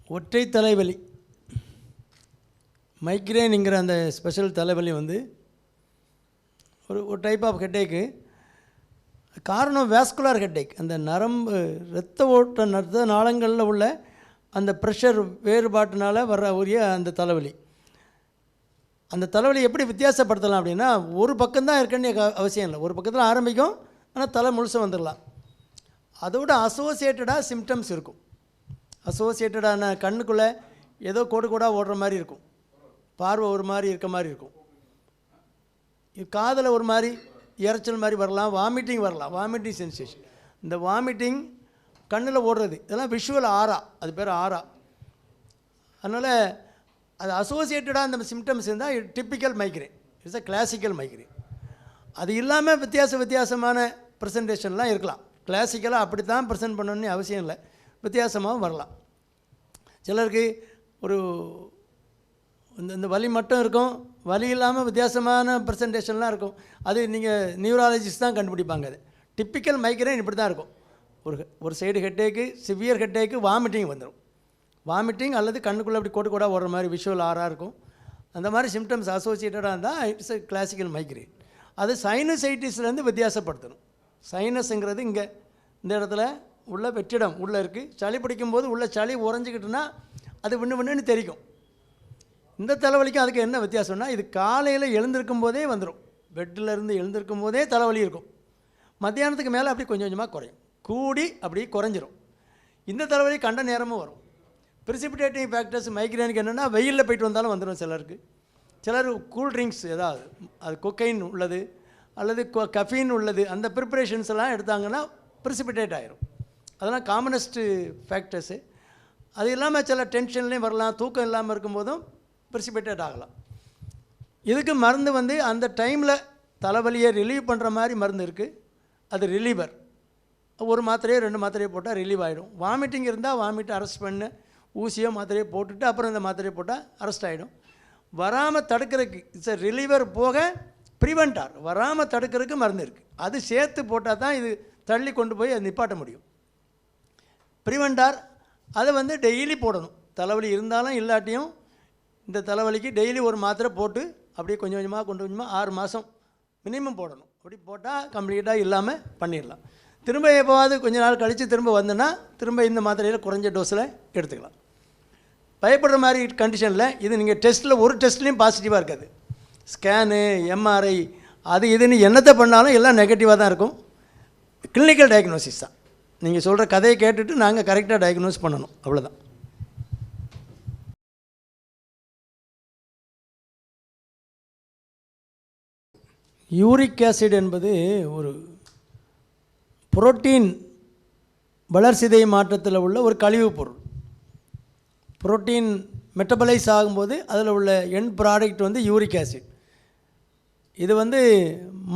ஒற்றை தலைவலி மைக்ரேனுங்கிற அந்த ஸ்பெஷல் தலைவலி வந்து ஒரு டைப் ஆஃப் ஹெட்டேக்கு. காரணம் வேஸ்குலர் ஹெட்டேக். அந்த நரம்பு இரத்த நாளங்களில் உள்ள அந்த ப்ரெஷர் வேறுபாட்டினால் வர உரிய அந்த தலைவலி. அந்த தலைவலி எப்படி வித்தியாசப்படுத்தலாம் அப்படின்னா, ஒரு பக்கம்தான் இருக்குன்னு அவசியம் இல்லை. ஒரு பக்கத்தில் ஆரம்பிக்கும், ஆனால் தலை முழுசாக வந்துடலாம். அதோட அசோசியேட்டடாக சிம்டம்ஸ் இருக்கும். அசோசியேட்டடான கண்ணுக்குள்ளே ஏதோ கோடு கோடாக ஓடுற மாதிரி இருக்கும், பார்வை ஒரு மாதிரி இருக்க மாதிரி இருக்கும், காதில் ஒரு மாதிரி இறைச்சல் மாதிரி வரலாம், வாமிட்டிங் வரலாம், வாமிட்டிங் சென்சேஷன். இந்த வாமிட்டிங் கண்ணில் ஓடுறது இதெல்லாம் விஷுவல் ஆரா, அது பேர் ஆரா. அதனால் அது அசோசியேட்டடாக அந்த சிம்டம்ஸ் இருந்தால் typical migraine, it's a classical migraine. அது இல்லாமல் வித்தியாசமான ப்ரெசன்டேஷன்லாம் இருக்கலாம். கிளாசிக்கலாக அப்படி தான் ப்ரெசென்ட் பண்ணணுன்னு அவசியம் இல்லை, வித்தியாசமாகவும் வரலாம். சிலருக்கு ஒரு இந்த வலி மட்டும் இருக்கும், வலி இல்லாமல் வித்தியாசமான ப்ரெசன்டேஷன்லாம் இருக்கும். அது நீங்கள் நியூராலஜிஸ்ட் தான் கண்டுபிடிப்பாங்க. அது டிப்பிக்கல் மைக்ரேன் இப்படி தான் இருக்கும். ஒரு சைடு ஹெட்டேக்கு, சிவியர் ஹெட்டேக்கு, வாமிட்டிங் வந்துடும். வாமிட்டிங் அல்லது கண்ணுக்குள்ளே அப்படி கோட்டு கூட ஓடுற மாதிரி விஷுவல் ஆராக இருக்கும். அந்த மாதிரி சிம்டம்ஸ் அசோசியேட்டடாக இருந்தால் இட்ஸ் எ கிளாசிக்கல் மைக்ரேன். அது சைனசைட்டிஸ்லேருந்து வித்தியாசப்படுத்தணும். சைனஸுங்கிறது இங்கே இந்த இடத்துல உள்ள வெற்றிடம் உள்ளே இருக்குது. சளி பிடிக்கும்போது உள்ள சளி உறைஞ்சிக்கிட்டுனா அது விண்ணு தெரிக்கும். இந்த தலைவலிக்கும் அதுக்கு என்ன வித்தியாசம்னா, இது காலையில் எழுந்திருக்கும் போதே வந்துடும். பெட்டிலேருந்து எழுந்திருக்கும் போதே தலைவலி இருக்கும். மத்தியானத்துக்கு மேலே அப்படி கொஞ்சம் கொஞ்சமாக குறையும், கூடி அப்படி குறைஞ்சிரும். இந்த தலைவலி கண்ட நேரமும் வரும். ப்ரிசிபிடேட்டிங் ஃபேக்டர்ஸ் மைக்ரேனுக்கு என்னென்னா, வெயிலில் போயிட்டு வந்தாலும் வந்துடும் சிலருக்கு. சிலர் கூல் ட்ரிங்க்ஸ் ஏதாவது, அது கொக்கைன் உள்ளது அல்லது கஃபீன் உள்ளது, அந்த ப்ரிப்பரேஷன்ஸ் எல்லாம் எடுத்தாங்கன்னா ப்ரிசிபிடேட் ஆகிரும். அதெல்லாம் காமனஸ்ட்டு ஃபேக்டர்ஸு. அது இல்லாமல் சில டென்ஷன்லேயும் வரலாம், தூக்கம் இல்லாமல் இருக்கும்போதும் ப்ரிசிபிடேட் ஆகலாம். இதுக்கு மருந்து வந்து அந்த டைமில் தலைவலியை ரிலீவ் பண்ணுற மாதிரி மருந்து இருக்குது, அது ரிலீவர். ஒரு மாத்திரையோ 2 மாத்திரையோ போட்டால் ரிலீவ் ஆகிடும். வாமிட்டிங் இருந்தால் வாமிட்டை அரெஸ்ட் பண்ண ஊசியோ மாத்திரையோ போட்டுட்டு அப்புறம் இந்த மாத்திரையை போட்டால் அரெஸ்ட் ஆகிடும். வராமல் தடுக்கிறதுக்கு இட்ஸ் ரிலீவர் போக ப்ரிவென்டார், வராமல் தடுக்கிறதுக்கு மருந்து இருக்குது. அது சேர்த்து போட்டால் தான் இது தள்ளி கொண்டு போய் அது நிப்பாட்ட முடியும். ப்ரிவென்டார் அதை வந்து டெய்லி போடணும். தலைவலி இருந்தாலும் இல்லாட்டியும் இந்த தலைவலிக்கு டெய்லி ஒரு மாத்திரை போட்டு அப்படியே கொஞ்சம் கொஞ்சமாக 6 மாதம் மினிமம் போடணும். அப்படி போட்டால் கம்ப்ளீட்டாக இல்லாமல் பண்ணிடலாம். திரும்ப எப்போவாது கொஞ்ச நாள் கழித்து திரும்ப வந்தோன்னா திரும்ப இந்த மாத்திரையில் குறைஞ்ச டோஸில் எடுத்துக்கலாம். பயப்படுற மாதிரி கண்டிஷனில் இது நீங்கள் டெஸ்ட்டில் ஒரு டெஸ்ட்லேயும் பாசிட்டிவாக இருக்காது. ஸ்கேனு, எம்ஆர்ஐ, அது இதுன்னு என்னத்தை பண்ணாலும் எல்லாம் நெகட்டிவாக தான் இருக்கும். கிளினிக்கல் டயக்னோசிஸ் தான். நீங்கள் சொல்கிற கதையை கேட்டுட்டு நாங்கள் கரெக்டாக டயக்னோஸ் பண்ணணும், அவ்வளோதான். யூரிக் ஆசிட் என்பது ஒரு புரோட்டீன் வளர்சிதை மாற்றத்தில் உள்ள ஒரு கழிவுப் பொருள். புரோட்டீன் மெட்டபலைஸ் ஆகும்போது அதில் உள்ள எண்ட் ப்ராடக்ட் வந்து யூரிக் ஆசிட். இது வந்து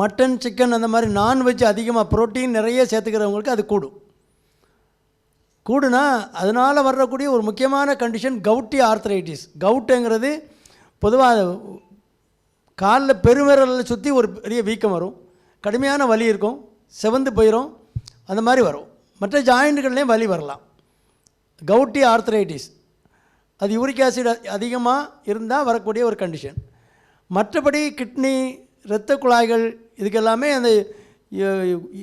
மட்டன், சிக்கன் அந்த மாதிரி நான்வெஜ் அதிகமாக புரோட்டீன் நிறைய சேர்த்துக்கிறவங்களுக்கு அது கூடுனா அதனால் வரக்கூடிய ஒரு முக்கியமான கண்டிஷன் கவுட்டி ஆர்த்ரைட்டிஸ். கவுட்டுங்கிறது பொதுவாக காலில் பெருவிரலில் சுற்றி ஒரு பெரிய வீக்கம் வரும், கடுமையான வலி இருக்கும், செவந்து போயிடும், அந்த மாதிரி வரும். மற்ற ஜாயிண்ட்டுகள்லேயும் வலி வரலாம். கவுட்டி ஆர்த்ரைட்டிஸ் அது யூரிக் ஆசிட் அதிகமாக இருந்தால் வரக்கூடிய ஒரு கண்டிஷன். மற்றபடி கிட்னி, இரத்த குழாய்கள் இதுக்கெல்லாமே அந்த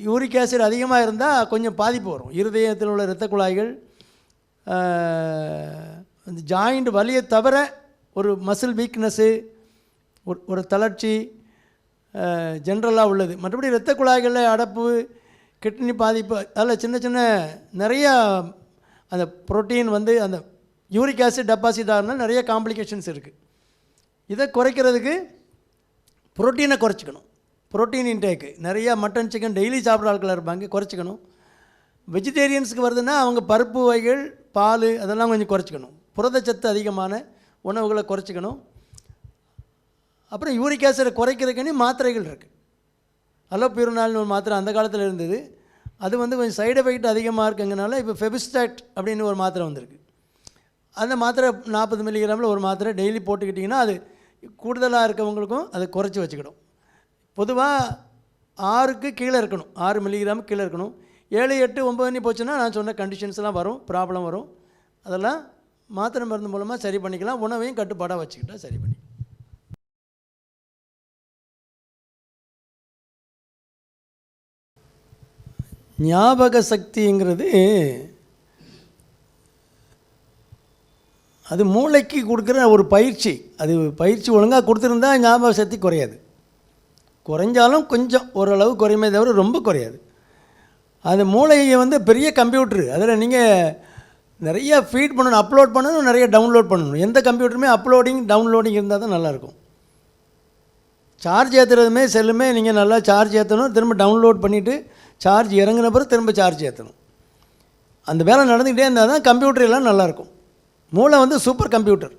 யூரிக் ஆசிட் அதிகமாக இருந்தால் கொஞ்சம் பாதிப்பு வரும். இருதயத்தில் உள்ள இரத்த குழாய்கள், அந்த ஜாயிண்ட் வலியை தவிர ஒரு மசில் வீக்னஸ்ஸு, ஒரு தளர்ச்சி ஜென்ரலாக உள்ளது. மற்றபடி இரத்த குழாய்களில் அடப்பு, கிட்னி பாதிப்பு, அதில் சின்ன நிறையா அந்த புரோட்டீன் வந்து அந்த யூரிக் ஆசிட் டெபாசிட் ஆகுனா நிறைய காம்ப்ளிகேஷன்ஸ் இருக்குது. இதை குறைக்கிறதுக்கு புரோட்டீனை குறைச்சிக்கணும். புரோட்டீன் இன்டேக்கு நிறையா மட்டன், சிக்கன் டெய்லி சாப்பிட்ற ஆட்கள் இருப்பாங்க, குறைச்சிக்கணும். வெஜிடேரியன்ஸுக்கு வருதுன்னா அவங்க பருப்பு வகைகள், பால் அதெல்லாம் கொஞ்சம் குறைச்சிக்கணும். புரதச்சத்து அதிகமான உணவுகளை குறைச்சிக்கணும். அப்புறம் யூரிக் ஆசிடை குறைக்கிறதுக்குன்னு மாத்திரைகள் இருக்குது. அலோபியூரனால்னு ஒரு மாத்திரை அந்த காலத்தில் இருந்தது. அது வந்து கொஞ்சம் சைடு எஃபெக்ட் அதிகமாக இருக்குங்கனால இப்போ ஃபெபிஸ்டாட் அப்படின்னு ஒரு மாத்திரை வந்திருக்கு. அந்த மாத்திரை 40 மில்லிகிராமில் ஒரு மாத்திரை டெய்லி போட்டுக்கிட்டிங்கன்னா அது கூடுதலாக இருக்கவங்களுக்கும் அதை குறைச்சி வச்சுக்கிடும். பொதுவாக 6க்கு கீழே இருக்கணும், 6 மில்லிகிராம் கீழே இருக்கணும். 7, 8, 9 போச்சுன்னா நான் சொன்ன கண்டிஷன்ஸ்லாம் வரும், ப்ராப்ளம் வரும். அதெல்லாம் மாத்திரை மருந்து மூலமாக சரி பண்ணிக்கலாம். உணவையும் கட்டுப்பாடாக வச்சுக்கிட்டால் சரி பண்ணி. ஞாபக சக்திங்கிறது அது மூளைக்கு கொடுக்குற ஒரு பயிற்சி. அது பயிற்சி ஒழுங்காக கொடுத்துருந்தா ஞாபக சக்தி குறையாது. குறைஞ்சாலும் கொஞ்சம் ஓரளவு குறையுமே தவிர ரொம்ப குறையாது. அது மூளையை வந்து பெரிய கம்ப்யூட்ரு. அதில் நீங்கள் நிறைய ஃபீட் பண்ணணும், அப்லோட் பண்ணணும், நிறைய டவுன்லோட் பண்ணணும். எந்த கம்ப்யூட்டருமே அப்லோடிங் டவுன்லோடிங் இருந்தால் தான் நல்லாயிருக்கும். சார்ஜ் ஏற்றுறதுமே செல்லுமே நீங்கள் நல்லா சார்ஜ் ஏற்றணும், திரும்ப டவுன்லோட் பண்ணிவிட்டு சார்ஜ் இறங்கின பிறகு திரும்ப சார்ஜ் ஏற்றணும். அந்த வேலை நடந்துக்கிட்டே இருந்தால் தான் கம்ப்யூட்டர் எல்லாம் நல்லாயிருக்கும். மூளை வந்து சூப்பர் கம்ப்யூட்டர்.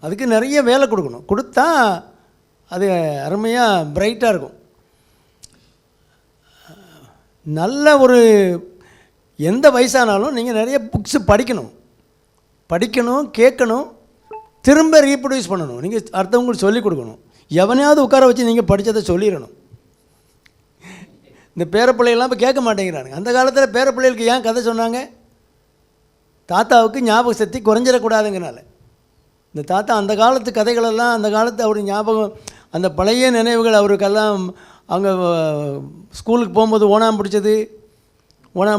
அதுக்கு நிறைய வேலை கொடுக்கணும். கொடுத்தா அது அருமையாக பிரைட்டாக இருக்கும். நல்ல ஒரு எந்த வயசானாலும் நீங்கள் நிறைய புக்ஸு படிக்கணும், கேட்கணும், திரும்ப ரீப்ரொடியூஸ் பண்ணணும். நீங்கள் அடுத்தவங்களுக்கு சொல்லிக் கொடுக்கணும். எவனையாவது உட்கார வச்சு நீங்கள் படித்ததை சொல்லிடணும். இந்த பேரப்பிள்ளைகள்லாம் இப்போ கேட்க மாட்டேங்கிறானுங்க. அந்த காலத்தில் பேரப்பிள்ளைகளுக்கு ஏன் கதை சொன்னாங்க? தாத்தாவுக்கு ஞாபக சக்தி குறைஞ்சிடக்கூடாதுங்கிறனால. இந்த தாத்தா அந்த காலத்து கதைகளெல்லாம், அந்த காலத்து அவர் ஞாபகம், அந்த பழைய நினைவுகள் அவருக்கெல்லாம். அங்கே ஸ்கூலுக்கு போகும்போது ஓணாம்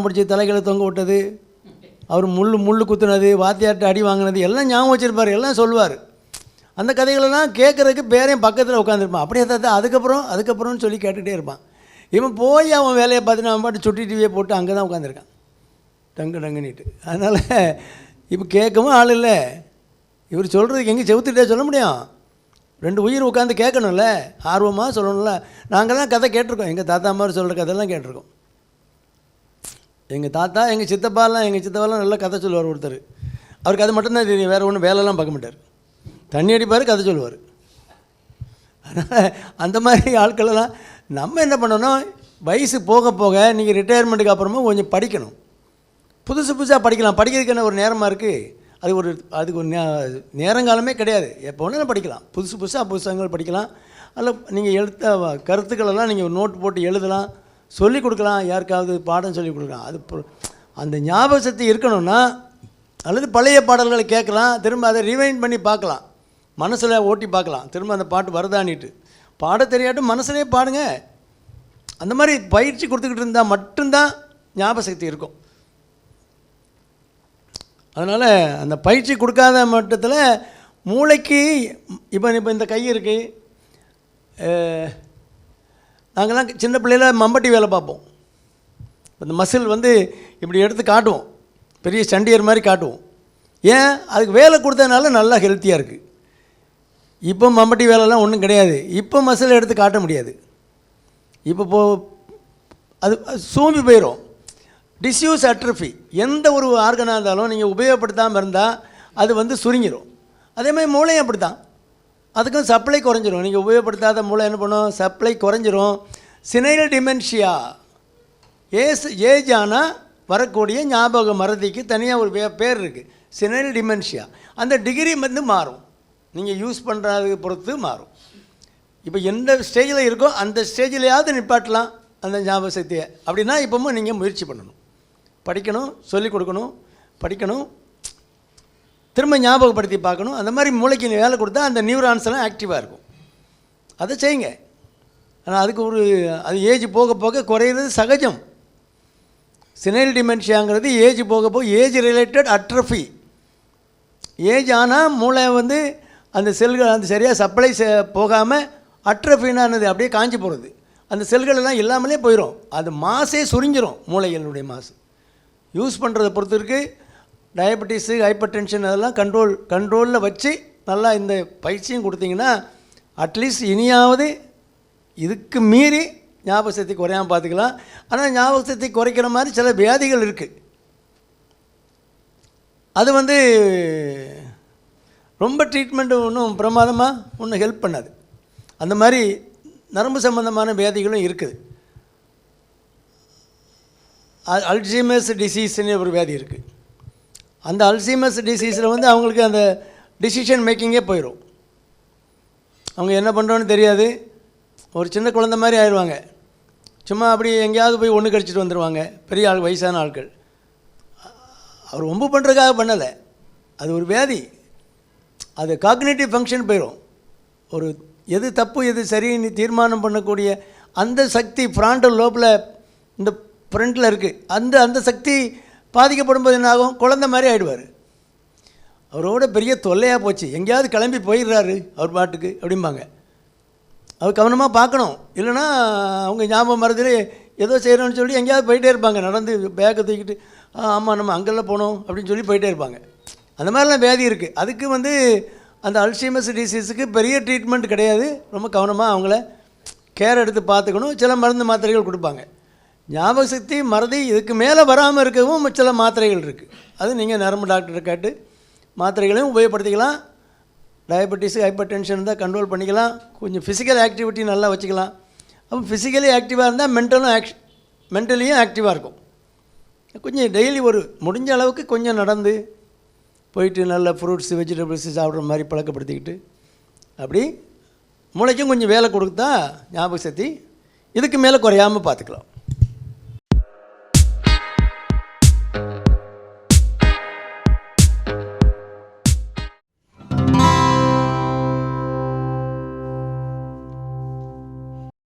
பிடிச்சி தலைகளை தொங்க விட்டது, அவர் முள் குத்துனது, வாத்தியார்ட்ட அடி வாங்கினது எல்லாம் ஞாபகம் வச்சுருப்பார், எல்லாம் சொல்லுவார். அந்த கதைகளெல்லாம் கேட்குறதுக்கு பேரையும் பக்கத்தில் உட்காந்துருப்பான். அப்படியே தாத்தா அதுக்கப்புறம்னு சொல்லி கேட்டுகிட்டே இருப்பான். இவன் போய் அவன் வேலையை பார்த்துட்டு அவன் பாட்டு சுட்டி டிவியை போட்டு அங்கே தான் உட்காந்துருக்கான் டங்குனிட்டு. அதனால் இப்போ கேட்கவும் ஆள் இல்லை. இவர் சொல்கிறதுக்கு எங்கே செவுத்துட்டே சொல்ல முடியும்? 2 உயிர் உட்காந்து கேட்கணும்ல, ஆர்வமாக சொல்லணும்ல. நாங்கள்லாம் கதை கேட்டிருக்கோம், எங்கள் தாத்தா மாதிரி சொல்கிற கதையெல்லாம் கேட்டிருக்கோம். எங்கள் தாத்தா, எங்கள் சித்தப்பாலாம் நல்லா கதை சொல்லுவார் ஒருத்தர். அவருக்கு அது மட்டும்தான் தெரியும், வேறு ஒன்றும் வேலைலாம் பார்க்க மாட்டார். தண்ணி அடிப்பார், கதை சொல்லுவார். அதனால் அந்த மாதிரி ஆட்களெல்லாம் நம்ம என்ன பண்ணணும், வயசு போக போக நீங்கள் ரிட்டையர்மெண்ட்டுக்கு அப்புறமா கொஞ்சம் படிக்கணும். புதுசாக படிக்கலாம். படிக்கிறதுக்கு என்ன ஒரு நேரமாக இருக்குது? அதுக்கு ஒரு நேரங்காலமே கிடையாது. எப்போ வேணாலும் படிக்கலாம். புதுசாக புத்தகங்கள் படிக்கலாம். அதில் நீங்கள் எழுத்த கருத்துக்களெல்லாம் நீங்கள் நோட் போட்டு எழுதலாம், சொல்லிக் கொடுக்கலாம். யாருக்காவது பாடம் சொல்லிக் கொடுக்கலாம். அது அந்த ஞாபக சக்தி இருக்கணும்னா, அல்லது பழைய பாடல்களை கேட்கலாம், திரும்ப அதை ரிவைண்ட் பண்ணி பார்க்கலாம், மனசில் ஓட்டி பார்க்கலாம், திரும்ப அந்த பாட்டு வருதானிட்டு. பாட தெரியாட்டும் மனசுலேயே பாடுங்க. அந்த மாதிரி பயிற்சி கொடுத்துக்கிட்டு இருந்தால் மட்டும்தான் ஞாபக சக்தி இருக்கும். அதனால் அந்த பயிற்சி கொடுக்காத மட்டத்தில் மூளைக்கு இப்போ இந்த கை இருக்குது. நாங்கள்லாம் சின்ன பிள்ளையில் மம்பட்டி வேலை பார்ப்போம். இந்த மசில் வந்து இப்படி எடுத்து காட்டுவோம், பெரிய சண்டியர் மாதிரி காட்டுவோம். ஏன்? அதுக்கு வேலை கொடுத்ததுனால நல்லா ஹெல்த்தியாக இருக்குது. இப்போ மம்பட்டி வேலைலாம் ஒன்றும் கிடையாது. இப்போ மசில் எடுத்து காட்ட முடியாது. இப்போ அது சூம்பி போயிடும். Disuse atrophy. எந்த ஒரு ஆர்கனாக இருந்தாலும் நீங்கள் உபயோகப்படுத்தாமல் இருந்தால் அது வந்து சுருங்கிடும். அதே மாதிரி மூளையும் அப்படி தான். அதுக்கும் சப்ளை குறைஞ்சிரும். நீங்கள் உபயோகப்படுத்தாத மூளை என்ன பண்ணும்? சப்ளை குறைஞ்சிரும். சினைல் டிமென்ஷியா, ஏஜ் ஆனால் வரக்கூடிய ஞாபக மறதிக்கு தனியாக ஒரு பேர் இருக்குது, சினைல் டிமென்ஷியா. அந்த டிகிரி வந்து மாறும், நீங்கள் யூஸ் பண்ணுறது பொறுத்து மாறும். இப்போ எந்த ஸ்டேஜில் இருக்கோ அந்த ஸ்டேஜிலையாவது நிப்பாட்டலாம் அந்த ஞாபக சக்தியை. அப்படின்னா இப்போவும் நீங்கள் முயற்சி பண்ணணும், படிக்கணும், சொல்லிக் கொடுக்கணும், படிக்கணும், திரும்ப ஞாபகப்படுத்தி பார்க்கணும். அந்த மாதிரி மூளைக்கு வேலை கொடுத்தா அந்த நியூரான்ஸ் எல்லாம் ஆக்டிவாக இருக்கும். அதை செய்யுங்க. ஆனால் அதுக்கு அது ஏஜ் போக போக குறையிறது சகஜம். சினைல் டிமென்ஷியாங்கிறது ஏஜ் போக போக ஏஜ் ரிலேட்டட் அட்ரஃபி. ஏஜ் ஆனால் மூளை வந்து அந்த செல்கள் அந்த சரியாக சப்ளை போகாமல் அட்ரஃபினானது அப்படியே காஞ்சி போகிறது. அந்த செல்கள் எல்லாம் இல்லாமலே போயிடும். அது மாசே சுருங்கிடும். மூளைகளுடைய மாசு யூஸ் பண்ணுறதை பொறுத்து இருக்குது. டயபெட்டிஸு, ஹைப்பர் டென்ஷன் அதெல்லாம் கண்ட்ரோலில் வச்சு நல்லா இந்த பயிற்சியும் கொடுத்தீங்கன்னா அட்லீஸ்ட் இனியாவது இதுக்கு மீறி ஞாபக சக்தி குறையாமல் பார்த்துக்கலாம். ஆனால் ஞாபக சக்தி குறைக்கிற மாதிரி சில வியாதிகள் இருக்குது. அது வந்து ரொம்ப ட்ரீட்மெண்ட்டு ஒன்றும் பிரமாதமாக ஒன்றும் ஹெல்ப் பண்ணாது. அந்த மாதிரி நரம்பு சம்பந்தமான வியாதிகளும் இருக்குது. அல்சைமர்ஸ் டிசீஸ்னு ஒரு வியாதி இருக்குது. அந்த அல்சைமர்ஸ் டிசீஸில் வந்து அவங்களுக்கு அந்த டிசிஷன் மேக்கிங்கே போயிடும். அவங்க என்ன பண்ணுறோன்னு தெரியாது. ஒரு சின்ன குழந்தை மாதிரி ஆயிடுவாங்க. சும்மா அப்படி எங்கேயாவது போய் ஒன்று கடிச்சிட்டு வந்துடுவாங்க. பெரிய வயசான ஆட்கள். அவர் ஒம்பு பண்ணுறதுக்காக பண்ணலை, அது ஒரு வியாதி. அது காக்னிட்டிவ் ஃபங்க்ஷன் போயிடும். ஒரு எது தப்பு எது சரின்னு தீர்மானம் பண்ணக்கூடிய அந்த சக்தி ஃப்ராண்டல் லோபில் இந்த ஃப்ரண்ட்டில் இருக்குது. அந்த சக்தி பாதிக்கப்படும் போது என்ன ஆகும்? குழந்தை மாதிரி ஆகிடுவார். அவரோட பெரிய தொல்லையாக போச்சு, எங்கேயாவது கிளம்பி போயிடுறாரு அவர் பாட்டுக்கு அப்படிம்பாங்க. அவர் கவனமாக பார்க்கணும். இல்லைன்னா அவங்க ஞாபகம் மறந்துட்டு ஏதோ செய்கிறோன்னு சொல்லி எங்கேயாவது போயிட்டே இருப்பாங்க. நடந்து பேக்கை தூக்கிட்டு ஆமாம் நம்ம அங்கெல்லாம் போனோம் அப்படின்னு சொல்லி போயிட்டே இருப்பாங்க. அந்த மாதிரிலாம் வியாதி இருக்குது. அதுக்கு அந்த அல்சைமர்ஸ் டிசீஸுக்கு பெரிய ட்ரீட்மெண்ட் கிடையாது. ரொம்ப கவனமாக அவங்கள கேர் எடுத்து பார்த்துக்கணும். சில மருந்து மாத்திரைகள் கொடுப்பாங்க. ஞாபக சக்தி மறதி இதுக்கு மேலே வராமல் இருக்கவும் சில மாத்திரைகள் இருக்குது. அது நீங்கள் நரம்பு டாக்டரை கேட்டு மாத்திரைகளையும் உபயோகப்படுத்திக்கலாம். டயபெட்டிஸு ஹைப்பர் டென்ஷன் இருந்தால் கண்ட்ரோல் பண்ணிக்கலாம். கொஞ்சம் ஃபிசிக்கல் ஆக்டிவிட்டி நல்லா வச்சுக்கலாம். அப்போ ஃபிசிக்கலி ஆக்டிவாக இருந்தால் மென்டலியும் ஆக்டிவாக இருக்கும். கொஞ்சம் டெய்லி முடிஞ்ச அளவுக்கு கொஞ்சம் நடந்து போயிட்டு நல்ல ஃப்ரூட்ஸு வெஜிடபிள்ஸு சாப்பிட்ற மாதிரி பழக்கப்படுத்திக்கிட்டு அப்படி மூளைக்கும் கொஞ்சம் வேலை கொடுத்தா ஞாபக சக்தி இதுக்கு மேலே குறையாமல் பார்த்துக்கலாம்.